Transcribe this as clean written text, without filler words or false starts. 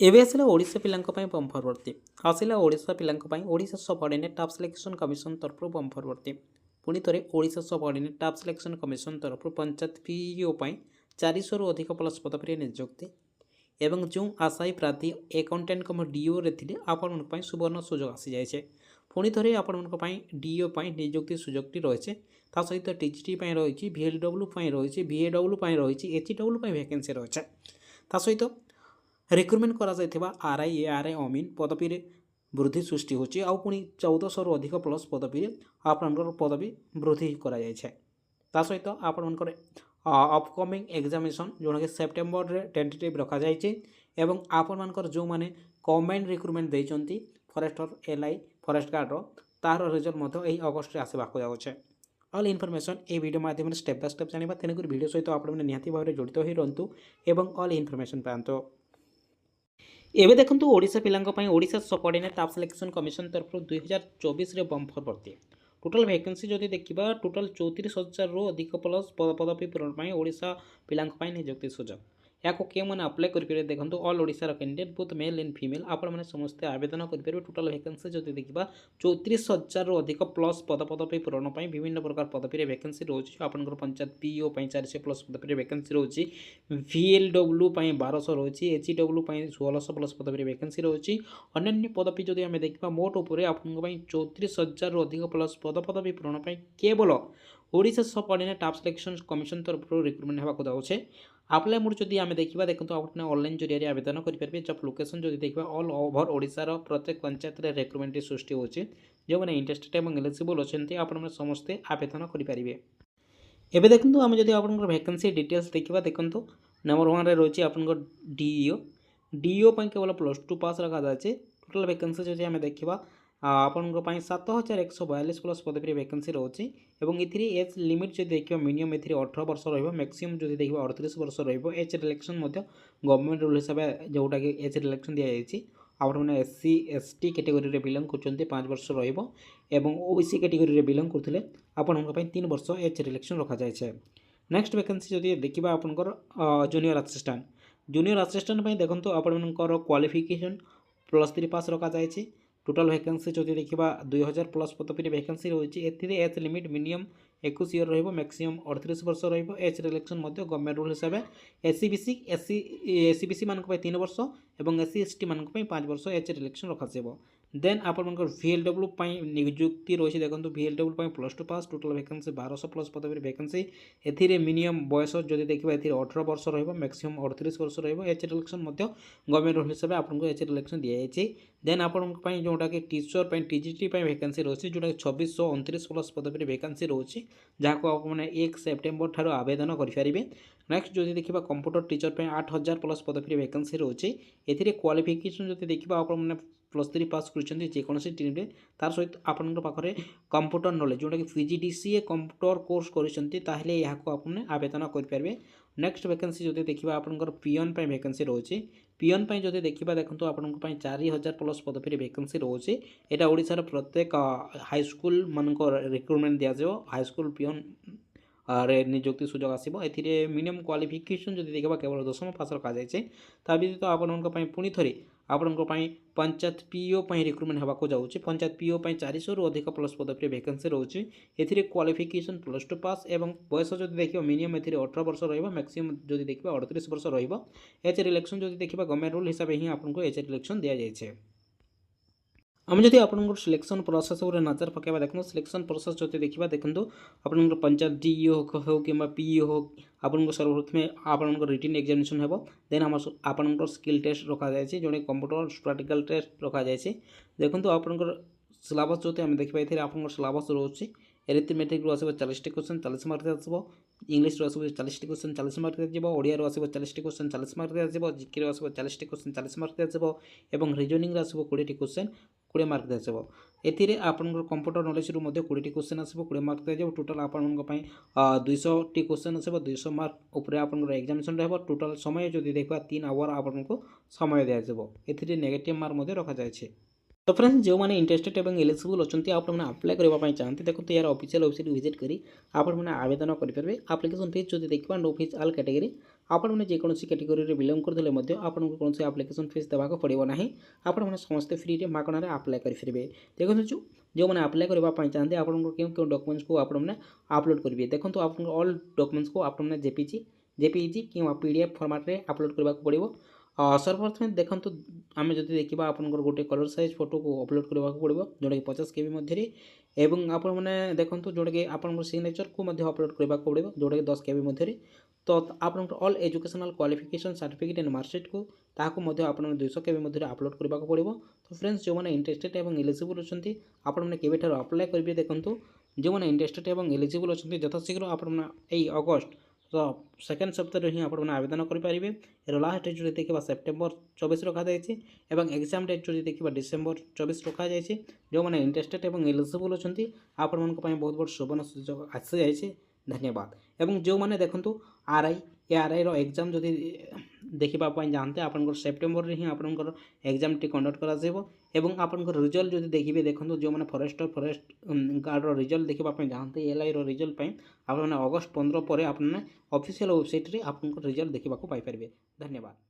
ଏବେ ଆସିଲା ଓଡ଼ିଶା ପିଲାଙ୍କ ପାଇଁ ବମ୍ଫର ଭର୍ତ୍ତି ଆସିଲା ଓଡ଼ିଶା ପିଲାଙ୍କ ପାଇଁ Odisha subordinate staff selection commission ତରଫରୁ ବମ୍ଫର ଭର୍ତ୍ତି ପୁଣି ଥରେ Odisha subordinate staff selection commission ତରଫରୁ ପଞ୍ଚାୟତ ପିଇଓ ପାଇଁ 400ରୁ ଅଧିକ ପ୍ଲସ୍ ପଦବୀରେ ନିଯୁକ୍ତି ଏବଂ ଯେଉଁ ଆଶାୟୀ ପ୍ରାର୍ଥୀ ଆକାଉଣ୍ଟାଣ୍ଟ କମ ଡିଓରେ ଥିଲେ ଆପଣଙ୍କ ପାଇଁ ସୁବର୍ଣ୍ଣ ସୁଯୋଗ ଆସିଯାଇଛି। ପୁଣି ଥରେ ଆପଣଙ୍କ ପାଇଁ ଡିଓ ପାଇଁ ନିଯୁକ୍ତି ସୁଯୋଗଟି ରହିଛି। ତା ସହିତ ଟିଜିଟି ପାଇଁ ରହିଛି, ଭିଏଲ୍ଡବ୍ଲ୍ୟୁ ପାଇଁ ରହିଛି, ଭିଏଡବ୍ଲ୍ୟୁ ପାଇଁ ରହିଛି, ଏଚ୍ଡବ୍ଲ୍ୟୁ ପାଇଁ ଭ୍ୟାକେନ୍ସି ରହିଛି। ତା ସହିତ ରିକ୍ରୁଟମେଣ୍ଟ କରାଯାଇଥିବା ଆର୍ଆଇ ଏଆର୍ଆଇ ଅମିନ୍ ପଦବୀରେ ବୃଦ୍ଧି ସୃଷ୍ଟି ହେଉଛି। ଆଉ ପୁଣି 1400ରୁ ଅଧିକ ପ୍ଲସ୍ ପଦବୀରେ ଆପଣଙ୍କର ପଦବୀ ବୃଦ୍ଧି କରାଯାଇଛି। ତା ସହିତ ଆପଣଙ୍କର ଅପକମିଂ ଏକ୍ଜାମିନେସନ୍ ଯେଉଁଟାକି ସେପ୍ଟେମ୍ବରରେ ଟେଣ୍ଟେଟିଭ୍ ରଖାଯାଇଛି ଏବଂ ଆପଣମାନଙ୍କର ଯେଉଁମାନେ କମ୍ବାଇଣ୍ଡ ରିକ୍ରୁଟମେଣ୍ଟ ଦେଇଛନ୍ତି ଫରେଷ୍ଟର ଏଲ୍ଆଇ ଫରେଷ୍ଟ ଗାର୍ଡ଼ର ତାହାର ରେଜଲ୍ଟ ମଧ୍ୟ ଏହି ଅଗଷ୍ଟରେ ଆସିବାକୁ ଯାଉଛି। ଅଲ୍ ଇନଫର୍ମେସନ୍ ଏହି ଭିଡ଼ିଓ ମାଧ୍ୟମରେ ଷ୍ଟେପ୍ ବାଇ ଷ୍ଟେପ୍ ଜାଣିବା, ତେଣୁକରି ଭିଡ଼ିଓ ସହିତ ଆପଣମାନେ ନିହାତି ଭାବରେ ଜଡ଼ିତ ହୋଇ ରୁହନ୍ତୁ ଏବଂ ଅଲ୍ ଇନଫର୍ମେସନ୍ ପାଆନ୍ତୁ। ଏବେ ଦେଖନ୍ତୁ ଓଡ଼ିଶା ପିଲାଙ୍କ ପାଇଁ Odisha subordinate staff selection commission ତରଫରୁ 2024ରେ ବମ୍ଫର ଭର୍ତ୍ତି ଟୋଟାଲ୍ ଭ୍ୟାକେନ୍ସି ଯଦି ଦେଖିବା ଟୋଟାଲ୍ 34,000ରୁ ଅଧିକ ପ୍ଲସ୍ ପଦବୀ ପୂରଣ ପାଇଁ ଓଡ଼ିଶା ପିଲାଙ୍କ ପାଇଁ ନିଯୁକ୍ତି ସୁଯୋଗ। ଏହାକୁ କେଉଁମାନେ ଆପ୍ଲାଏ କରିପାରିବେ ଦେଖନ୍ତୁ ଅଲ୍ ଓଡ଼ିଶାର candidate both mail and female ଆପଣମାନେ ସମସ୍ତେ ଆବେଦନ କରିପାରିବେ। ଟୋଟାଲ୍ ଭ୍ୟାକେନ୍ସି ଯଦି ଦେଖିବା 34,000ରୁ ଅଧିକ ପ୍ଲସ୍ ପଦବୀ ପୂରଣ ପାଇଁ ବିଭିନ୍ନ ପ୍ରକାର ପଦବୀରେ ଭ୍ୟାକେନ୍ସି ରହୁଛି। ଆପଣଙ୍କର ପଞ୍ଚାୟତ ପିଇଓ ପାଇଁ 400 ପ୍ଲସ୍ ପଦବୀରେ ଭ୍ୟାକେନ୍ସି ରହୁଛି, ଭିଏଲ୍ଡବ୍ଲ୍ୟୁ ପାଇଁ 1200 ରହୁଛି, ଏଚ୍ଡବ୍ଲ୍ୟୁ ପାଇଁ 1600 ପ୍ଲସ୍ ପଦବୀରେ ଭ୍ୟାକେନ୍ସି ରହୁଛି। ଅନ୍ୟାନ୍ୟ ପଦବୀ ଯଦି ଆମେ ଦେଖିବା ମୋଟ ଉପରେ ଆପଣଙ୍କ ପାଇଁ 34,000ରୁ ଅଧିକ ପ୍ଲସ୍ ପଦବୀ ପୂରଣ ପାଇଁ କେବଳ Odisha subordinate staff selection commission ତରଫରୁ ରିକ୍ରୁଟମେଣ୍ଟ ହେବାକୁ ଯାଉଛି। ଆପ୍ଲାଏ ମୋଡ଼ ଯଦି ଆମେ ଦେଖିବା ଦେଖନ୍ତୁ ଆପଣ ଅନଲାଇନ୍ ଜରିଆରେ ଆବେଦନ କରିପାରିବେ। ଜବ୍ ଲୋକେସନ୍ ଯଦି ଦେଖିବା ଅଲ୍ ଓଭର୍ ଓଡ଼ିଶାର ପ୍ରତ୍ୟେକ ପଞ୍ଚାୟତରେ ରିକ୍ରୁଟମେଣ୍ଟ ସୃଷ୍ଟି ହେଉଛି। ଯେଉଁମାନେ ଇଣ୍ଟରେଷ୍ଟେଡ୍ ଏବଂ ଏଲିଜିବଲ୍ ଅଛନ୍ତି ଆପଣମାନେ ସମସ୍ତେ ଆବେଦନ କରିପାରିବେ। ଏବେ ଦେଖନ୍ତୁ ଆମେ ଯଦି ଆପଣଙ୍କର ଭ୍ୟାକେନ୍ସି ଡିଟେଲ୍ସ ଦେଖିବା ଦେଖନ୍ତୁ ନମ୍ବର 1ରେ ରହିଛି ଆପଣଙ୍କ ଡିଓ ପାଇଁ କେବଳ +2 ପାସ୍ ରଖାଯାଇଛି। ଟୋଟାଲ୍ ଭ୍ୟାକେନ୍ସି ଯଦି ଆମେ ଦେଖିବା ଆପଣଙ୍କ ପାଇଁ 7,142 ପ୍ଲସ୍ ପଦବୀରେ ଭ୍ୟାକେନ୍ସି ରହୁଛି ଏବଂ ଏଥିରେ ଏଜ୍ ଲିମିଟ୍ ଯଦି ଦେଖିବା ମିନିମମ୍ ଏଥିରେ 18 ବର୍ଷ ରହିବ, ମ୍ୟାକ୍ସିମମ୍ ଯଦି ଦେଖିବା 38 ବର୍ଷ ରହିବ। ଏଜ୍ ରିଲାକ୍ସେସନ୍ ମଧ୍ୟ ଗଭର୍ଣ୍ଣମେଣ୍ଟ ରୁଲ୍ ହିସାବରେ ଯେଉଁଟାକି ଏଜ୍ ରିଲାକ୍ସେସନ୍ ଦିଆଯାଇଛି। ଆପଣମାନେ SC ST କ୍ୟାଟେଗୋରିରେ ବିଲଙ୍ଗ କରୁଛନ୍ତି 5 ବର୍ଷ ରହିବ ଏବଂ OBC କ୍ୟାଟେଗୋରିରେ ବିଲଙ୍ଗ କରୁଥିଲେ ଆପଣଙ୍କ ପାଇଁ 3 ବର୍ଷ ଏଜ୍ ରିଲାକ୍ସେସନ୍ ରଖାଯାଇଛି। ନେକ୍ସଟ ଭ୍ୟାକେନ୍ସି ଯଦି ଦେଖିବା ଆପଣଙ୍କର ଜୁନିୟର ଆସିଷ୍ଟାଣ୍ଟ ପାଇଁ ଦେଖନ୍ତୁ ଆପଣଙ୍କର କ୍ୱାଲିଫିକେସନ୍ +3 ପାସ୍ ରଖାଯାଇଛି। ଟୋଟାଲ୍ ଭ୍ୟାକେନ୍ସି ଯଦି ଦେଖିବା 2,000 ପ୍ଲସ୍ ପଦବୀରେ ଭ୍ୟାକେନ୍ସି ରହିଛି। ଏଥିରେ ଏଜ୍ ଲିମିଟ୍ ମିନିମମ୍ 21 ଇୟର୍ ରହିବ, ମ୍ୟାକ୍ସିମମ୍ 38 ବର୍ଷ ରହିବ। ଏଜ୍ ରିଲାକ୍ସେସନ୍ ମଧ୍ୟ ଗଭର୍ଣ୍ଣମେଣ୍ଟ ରୁଲ୍ ହିସାବରେ SC BC ମାନଙ୍କ ପାଇଁ 3 ବର୍ଷ ଏବଂ SC ST ମାନଙ୍କ ପାଇଁ 5 ବର୍ଷ ଏଜ୍ ରିଲାକ୍ସେସନ୍ ରଖାଯିବ। ଦେନ୍ ଆପଣଙ୍କର ଭିଏଲ୍ଡବ୍ଲ୍ୟୁ ପାଇଁ ନିଯୁକ୍ତି ରହିଛି ଦେଖନ୍ତୁ ଭିଏଲ୍ଡବ୍ଲ୍ୟୁ ପାଇଁ +2 ପାସ୍। ଟୋଟାଲ୍ ଭ୍ୟାକେନ୍ସି 1200 ପ୍ଲସ୍ ପଦବୀରେ ଭ୍ୟାକେନ୍ସି। ଏଥିରେ ମିନିମମ୍ ବୟସ ଯଦି ଦେଖିବା ଏଥିରେ 18 ବର୍ଷ ରହିବ, ମ୍ୟାକ୍ସିମମ୍ 38 ବର୍ଷ ରହିବ। ଏଜ୍ ରିଲାକ୍ସେସନ୍ ମଧ୍ୟ ଗଭର୍ଣ୍ଣମେଣ୍ଟ ରୁଲ୍ ହିସାବରେ ଆପଣଙ୍କୁ ଏଜ୍ ରିଲାକ୍ସେସନ୍ ଦିଆଯାଇଛି। ଦେନ୍ ଆପଣଙ୍କ ପାଇଁ ଯେଉଁଟାକି ଟିଚର୍ ପାଇଁ ଟିଜିଟି ପାଇଁ ଭ୍ୟାକେନ୍ସି ରହୁଛି ଯେଉଁଟାକି 2,629 ପ୍ଲସ୍ ପଦବୀରେ ଭ୍ୟାକେନ୍ସି ରହୁଛି, ଯାହାକୁ ଆପଣମାନେ 1 ସେପ୍ଟେମ୍ବର ଠାରୁ ଆବେଦନ କରିପାରିବେ। ନେକ୍ସଟ ଯଦି ଦେଖିବା କମ୍ପ୍ୟୁଟର ଟିଚର୍ ପାଇଁ 8,000 ପ୍ଲସ୍ ପଦବୀରେ ଭ୍ୟାକେନ୍ସି ରହୁଛି। ଏଥିରେ କ୍ୱାଲିଫିକେସନ୍ ଯଦି ଦେଖିବା ଆପଣମାନେ +3 ପାସ୍ କରିଛନ୍ତି ଯେକୌଣସି ଟ୍ରିମ୍ରେ, ତାର ସହିତ ଆପଣଙ୍କ ପାଖରେ କମ୍ପ୍ୟୁଟର ନଲେଜ ଯେଉଁଟାକି PGDCA କମ୍ପ୍ୟୁଟର କୋର୍ସ କରିଛନ୍ତି ତାହେଲେ ଏହାକୁ ଆପଣମାନେ ଆବେଦନ କରିପାରିବେ। ନେକ୍ସଟ ଭ୍ୟାକେନ୍ସି ଯଦି ଦେଖିବା ଆପଣଙ୍କର ପିଅନ୍ ପାଇଁ ଭ୍ୟାକେନ୍ସି ରହୁଛି। ପିଅନ୍ ପାଇଁ ଯଦି ଦେଖିବା ଦେଖନ୍ତୁ ଆପଣଙ୍କ ପାଇଁ 4,000 ପ୍ଲସ୍ ପଦବୀରେ ଭ୍ୟାକେନ୍ସି ରହୁଛି। ଏଇଟା ଓଡ଼ିଶାର ପ୍ରତ୍ୟେକ ହାଇସ୍କୁଲ ମାନଙ୍କ ରିକ୍ରୁଟମେଣ୍ଟ ଦିଆଯିବ। ହାଇସ୍କୁଲ ପିଅନ୍ ରେ ନିଯୁକ୍ତି ସୁଯୋଗ ଆସିବ। ଏଥିରେ ମିନିମମ୍ କ୍ୱାଲିଫିକେସନ୍ ଯଦି ଦେଖିବା କେବଳ 10ମ ପାସ୍ ରଖାଯାଇଛି। ତା ବ୍ୟତୀତ ଆପଣଙ୍କ ପାଇଁ ପୁଣି ଥରେ ଆପଣଙ୍କ ପାଇଁ ପଞ୍ଚାୟତ ପିଇଓ ପାଇଁ ରିକ୍ରୁଟମେଣ୍ଟ ହେବାକୁ ଯାଉଛି। ପଞ୍ଚାୟତ ପିଇଓ ପାଇଁ 400ରୁ ଅଧିକ ପ୍ଲସ୍ ପଦବୀରେ ଭ୍ୟାକେନ୍ସି ରହୁଛି। ଏଥିରେ କ୍ୱାଲିଫିକେସନ୍ +2 ପାସ୍ ଏବଂ ବୟସ ଯଦି ଦେଖିବା ମିନିମମ୍ ଏଥିରେ 18 ବର୍ଷ ରହିବ, ମ୍ୟାକ୍ସିମମ୍ ଯଦି ଦେଖିବା 38 ବର୍ଷ ରହିବ। ଏଜ୍ ରିଲାକ୍ସେସନ୍ ଯଦି ଦେଖିବା ଗଭର୍ଣ୍ଣମେଣ୍ଟ ରୁଲ୍ ହିସାବରେ ହିଁ ଆପଣଙ୍କୁ ଏଜ୍ ରିଲାକ୍ସେସନ୍ ଦିଆଯାଇଛି। ଆମେ ଯଦି ଆପଣଙ୍କର ସିଲେକ୍ସନ୍ ପ୍ରୋସେସ୍ ଉପରେ ନଜର ପକାଇବା ଦେଖନ୍ତୁ ସିଲେକ୍ସନ୍ ପ୍ରୋସେସ୍ ଯଦି ଦେଖିବା ଦେଖନ୍ତୁ ଆପଣଙ୍କର ପଞ୍ଚାୟତ DEO ହେଉ କିମ୍ବା PEO ହେଉ ଆପଣଙ୍କ ସର୍ବପ୍ରଥମେ ଆପଣଙ୍କର ରିଟିନ୍ ଏକ୍ଜାମିନେସନ୍ ହେବ। ଦେନ୍ ଆପଣଙ୍କର ସ୍କିଲ୍ ଟେଷ୍ଟ ରଖାଯାଇଛି, ଯେଉଁଟାକି କମ୍ପ୍ୟୁଟର ପ୍ରାକ୍ଟିକାଲ୍ ଟେଷ୍ଟ ରଖାଯାଇଛି। ଦେଖନ୍ତୁ ଆପଣଙ୍କର ସିଲାବସ୍ ଯଦି ଆମେ ଦେଖିବା ଏଥିରେ ଆପଣଙ୍କର ସିଲାବସ୍ ରହୁଛି। ଏରିଥମେଟିକ୍ରୁ ଆସିବ 40ଟି କ୍ୱେଶ୍ଚନ୍ 40 ମାର୍କ ଦିଆଯିବ, ଇଂଲିଶରୁ ଆସିବ 40ଟି କ୍ୱେଶ୍ଚନ୍ 40 ମାର୍କ ଦିଆଯିବ, ଓଡ଼ିଆରୁ ଆସିବ 40ଟି କ୍ୱେଶ୍ଚନ୍ 40 ମାର୍କ ଦିଆଯିବ, ଜିକେରୁ ଆସିବ 40ଟି କ୍ୱେଶ୍ଚନ୍ 40 ମାର୍କ ଦିଆଯିବ ଏବଂ ରିଜନିଂରେ ଆସିବ 20ଟି କ୍ୱେଶ୍ଚନ୍ 20 ମାର୍କ ଦିଆଯିବ। ଏଥିରେ ଆପଣଙ୍କର କମ୍ପ୍ୟୁଟର ନଲେଜରୁ ମଧ୍ୟ 20ଟି କ୍ୱେଶ୍ଚନ୍ ଆସିବ, 20 ମାର୍କ ଦିଆଯିବ। ଟୋଟାଲ୍ ଆପଣଙ୍କ ପାଇଁ 200ଟି କ୍ୱେଶ୍ଚନ୍ ଆସିବ, 200 ମାର୍କ ଉପରେ ଆପଣଙ୍କର ଏକ୍ଜାମିନେସନ୍ ରହିବ। ଟୋଟାଲ୍ ସମୟ ଯଦି ଦେଖିବା 3 ଆୱାର ଆପଣଙ୍କୁ ସମୟ ଦିଆଯିବ। ଏଥିରେ ନେଗେଟିଭ୍ ମାର୍କ ମଧ୍ୟ ରଖାଯାଇଛି। तो फ्रेंड्स जो मैंने इंटरेस्टेड और एलिजिबल अच्छा आप अप्लाई करने चाहते देखो यार ऑफिशियल वेबसाइट विजिट करी आपने आवेदन करेंगे। आप्लिकेसन फीस जो देखा नो फीस ऑल कैटेगरी ଆପଣମାନେ ଯେକୌଣସି କ୍ୟାଟେଗୋରୀରେ ବିଲଙ୍ଗ କରୁଥିଲେ ମଧ୍ୟ ଆପଣଙ୍କୁ କୌଣସି ଆପ୍ଲିକେସନ୍ ଫିସ୍ ଦେବାକୁ ପଡ଼ିବ ନାହିଁ। ଆପଣମାନେ ସମସ୍ତେ ଫ୍ରିରେ ମାଗଣାରେ ଆପ୍ଲାଏ କରିପାରିବେ। ଦେଖନ୍ତୁ ଯେଉଁମାନେ ଆପ୍ଲାଏ କରିବା ପାଇଁ ଚାହାନ୍ତି ଆପଣଙ୍କର କେଉଁ କେଉଁ ଡକୁମେଣ୍ଟସକୁ ଆପଣମାନେ ଆପଲୋଡ଼ କରିବେ। ଦେଖନ୍ତୁ ଆପଣଙ୍କ ଅଲ୍ ଡକୁମେଣ୍ଟସକୁ ଆପଣମାନେ ଜେପିଇଜି କିମ୍ବା PDF ଫର୍ମାଟ୍ରେ ଆପଲୋଡ଼ କରିବାକୁ ପଡ଼ିବ। ସର୍ବପ୍ରଥମେ ଦେଖନ୍ତୁ ଆମେ ଯଦି ଦେଖିବା ଆପଣଙ୍କର ଗୋଟେ କଲର୍ ସାଇଜ୍ ଫଟୋକୁ ଅପଲୋଡ଼ କରିବାକୁ ପଡ଼ିବ ଯେଉଁଟାକି 50 KB ମଧ୍ୟରେ, ଏବଂ ଆପଣମାନେ ଦେଖନ୍ତୁ ଯେଉଁଟାକି ଆପଣଙ୍କର ସିଗ୍ନେଚରକୁ ମଧ୍ୟ ଅପଲୋଡ଼ କରିବାକୁ ପଡ଼ିବ ଯେଉଁଟାକି 10 KB ମଧ୍ୟରେ। ତ ଆପଣଙ୍କର all educational qualification certificate and ମାର୍କସିଟ୍କୁ ତାହାକୁ ମଧ୍ୟ ଆପଣମାନେ 200 KB ମଧ୍ୟରେ ଆପଲୋଡ଼ କରିବାକୁ ପଡ଼ିବ। ତ ଫ୍ରେଣ୍ଡସ୍ ଯେଉଁମାନେ ଇଣ୍ଟରେଷ୍ଟେଡ୍ ଏବଂ ଏଲିଜିବୁଲ୍ ଅଛନ୍ତି ଆପଣମାନେ କେବେଠାରୁ ଆପ୍ଲାଏ କରିବେ ଦେଖନ୍ତୁ। ଯେଉଁମାନେ ଇଣ୍ଟରେଷ୍ଟେଡ୍ ଏବଂ ଏଲିଜିବୁଲ୍ ଅଛନ୍ତି ଯଥାଶୀଘ୍ର ଆପଣମାନେ ଏଇ ଅଗଷ୍ଟ ସେକେଣ୍ଡ ସପ୍ତାହରେ ହିଁ ଆପଣମାନେ ଆବେଦନ କରିପାରିବେ। ଏର ଲାଷ୍ଟ ଡେଟ୍ ଯଦି ଦେଖିବା ସେପ୍ଟେମ୍ବର 24 ରଖାଯାଇଛି ଏବଂ ଏକ୍ଜାମ୍ ଡେଟ୍ ଯଦି ଦେଖିବା ଡିସେମ୍ବର 24 ରଖାଯାଇଛି। ଯେଉଁମାନେ ଇଣ୍ଟରେଷ୍ଟେଡ୍ ଏବଂ ଏଲିଜିବୁଲ୍ ଅଛନ୍ତି ଆପଣମାନଙ୍କ ପାଇଁ ବହୁତ ବଡ଼ ସୁବର୍ଣ୍ଣ ସୁଯୋଗ ଆସିଯାଇଛି। ଧନ୍ୟବାଦ। ଏବଂ ଯେଉଁମାନେ ଦେଖନ୍ତୁ ଆର୍ଆଇର ଏକ୍ଜାମ୍ ଯଦି ଦେଖିବା ପାଇଁ ଯାଆନ୍ତେ ଆପଣଙ୍କର ସେପ୍ଟେମ୍ବରରେ ହିଁ ଆପଣଙ୍କର ଏକ୍ଜାମ୍ଟି କଣ୍ଡକ୍ଟ କରାଯିବ। ଏବଂ ଆପଣଙ୍କର ରିଜଲ୍ଟ ଯଦି ଦେଖିବେ ଦେଖନ୍ତୁ ଯେଉଁମାନେ ଫରେଷ୍ଟ ଗାର୍ଡ଼ର ରିଜଲ୍ଟ ଦେଖିବା ପାଇଁ ଯାଆନ୍ତି LIର ରିଜଲ୍ଟ ପାଇଁ ଆପଣମାନେ ଅଗଷ୍ଟ 15 ପରେ ଆପଣମାନେ ଅଫିସିଆଲ୍ ୱେବସାଇଟ୍ରେ ଆପଣଙ୍କର ରିଜଲ୍ଟ ଦେଖିବାକୁ ପାଇପାରିବେ। ଧନ୍ୟବାଦ।